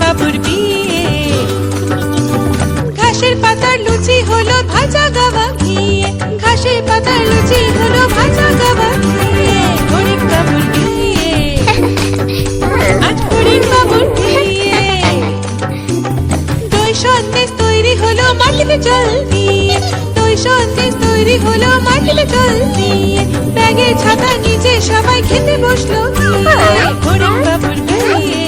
বাবুর বিয়ে। ঘাসের পাতার লুচি হলো ভাজা গাওয়া ঘিয়ে, ঘাসের পাতার লুচি হলো ভাজা গাওয়া ঘিয়ে। হরিণ বাবুর বিয়ে, আজ হরিণ বাবুর বিয়ে। দই সন্দেশ তৈরি হলো মাটিতে জল দিয়ে, দই সন্দেশ তৈরি হলো মাটিতে জল দিয়ে। ব্যাগে ছাতা নিচে সবাই খেতে বসলো গিয়ে। হরিণ বাবুর বিয়ে।